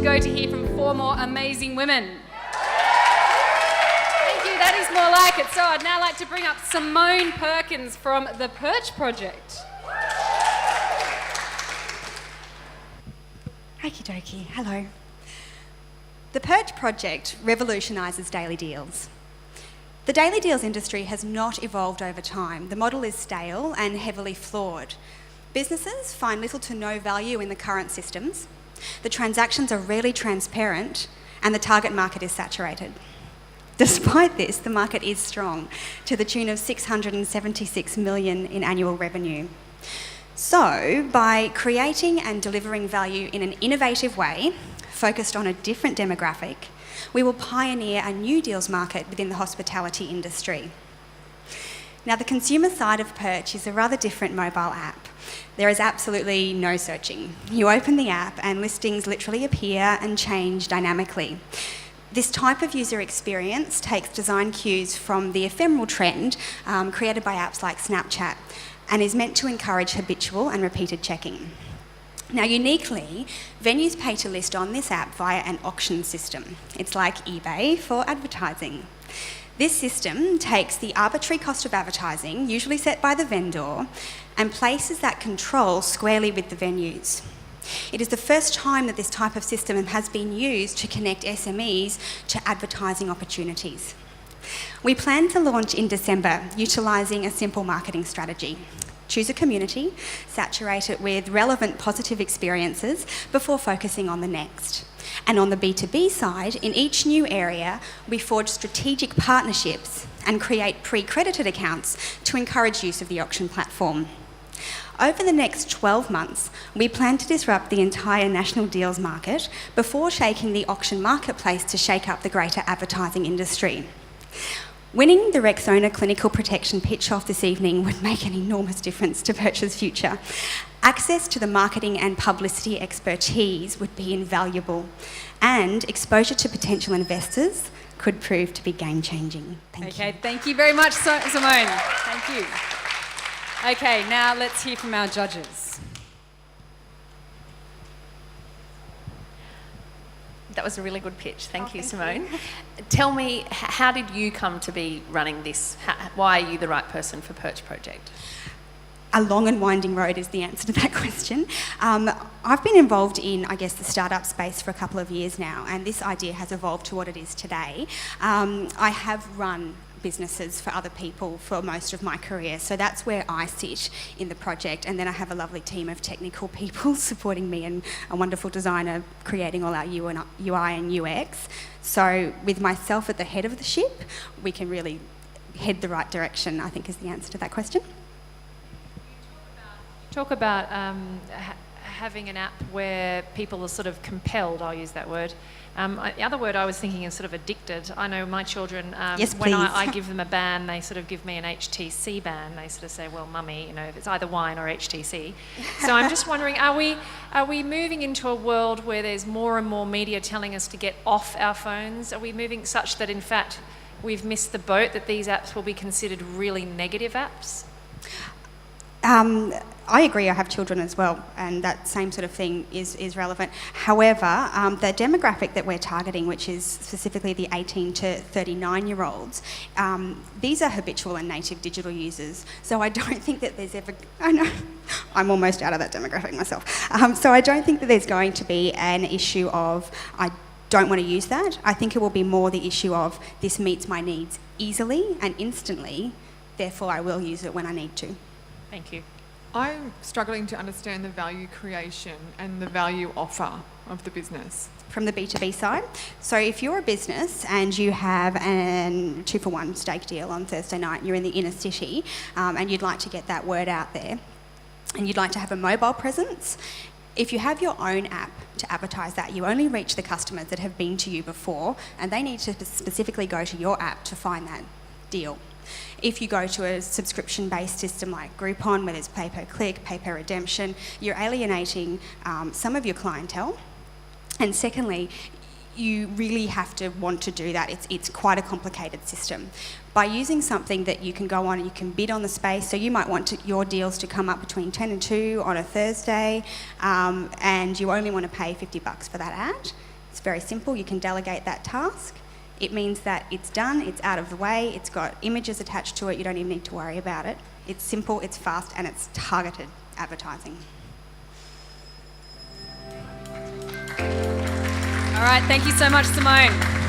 to go to hear from 4 more amazing women. Thank you, that is more like it. So I'd now like to bring up Simone Perkins from the Perch project. Okie dokie, hello. The Perch project revolutionises daily deals. The daily deals industry has not evolved over time. The model is stale and heavily flawed. Businesses find little to no value in the current systems. The transactions are rarely transparent and the target market is saturated. Despite this, the market is strong, to the tune of $676 million in annual revenue. So, by creating and delivering value in an innovative way, focused on a different demographic, we will pioneer a new deals market within the hospitality industry. Now, the consumer side of Perch is a rather different mobile app. There is absolutely no searching. You open the app and listings literally appear and change dynamically. This type of user experience takes design cues from the ephemeral trend created by apps like Snapchat and is meant to encourage habitual and repeated checking. Now, uniquely, venues pay to list on this app via an auction system. It's like eBay for advertising. This system takes the arbitrary cost of advertising, usually set by the vendor, and places that control squarely with the venues. It is the first time that this type of system has been used to connect SMEs to advertising opportunities. We plan to launch in December, utilising a simple marketing strategy. Choose a community, saturate it with relevant positive experiences before focusing on the next. And on the B2B side, in each new area, we forge strategic partnerships and create pre-credited accounts to encourage use of the auction platform. Over the next 12 months, we plan to disrupt the entire national deals market before shaking the auction marketplace to shake up the greater advertising industry. Winning the Rexona clinical protection pitch off this evening would make an enormous difference to Perch's future. Access to the marketing and publicity expertise would be invaluable, and exposure to potential investors could prove to be game-changing. Thank you. Thank you very much, Simone. Thank you. Okay, now let's hear from our judges. That was a really good pitch. Thank you, Simone. Tell me, how did you come to be running this? Why are you the right person for Perch Project? A long and winding road is the answer to that question. I've been involved in, I guess, the startup space for a couple of years now, and this idea has evolved to what it is today. I have run businesses for other people for most of my career, so that's where I sit in the project, and then I have a lovely team of technical people supporting me and a wonderful designer creating all our UI and UX. So with myself at the head of the ship, we can really head the right direction, I think, is the answer to that question. Talk about having an app where people are sort of compelled, I'll use that word. The other word I was thinking is sort of addicted. I know my children, yes, when I give them a ban, they sort of give me an HTC ban. They sort of say, well, mummy, you know, if it's either wine or HTC. So I'm just wondering, are we moving into a world where there's more and more media telling us to get off our phones? Are we moving such that, in fact, we've missed the boat, that these apps will be considered really negative apps? I agree, I have children as well, and that same sort of thing is relevant. However, the demographic that we're targeting, which is specifically the 18 to 39-year-olds, these are habitual and native digital users. So I don't think that there's ever... I know, I'm almost out of that demographic myself. So I don't think that there's going to be an issue of, I don't want to use that. I think it will be more the issue of, this meets my needs easily and instantly, therefore I will use it when I need to. Thank you. I'm struggling to understand the value creation and the value offer of the business. From the B2B side. So if you're a business and you have an 2-for-1 steak deal on Thursday night, you're in the inner city, and you'd like to get that word out there, and you'd like to have a mobile presence, if you have your own app to advertise that, you only reach the customers that have been to you before, and they need to specifically go to your app to find that deal. If you go to a subscription-based system like Groupon, where there's pay-per-click, pay-per-redemption, you're alienating some of your clientele. And secondly, you really have to want to do that. It's quite a complicated system. By using something that you can go on and you can bid on the space, so you might want your deals to come up between 10 and 2 on a Thursday, and you only want to pay $50 for that ad. It's very simple. You can delegate that task. It means that it's done, it's out of the way, it's got images attached to it, you don't even need to worry about it. It's simple, it's fast, and it's targeted advertising. All right, thank you so much, Simone.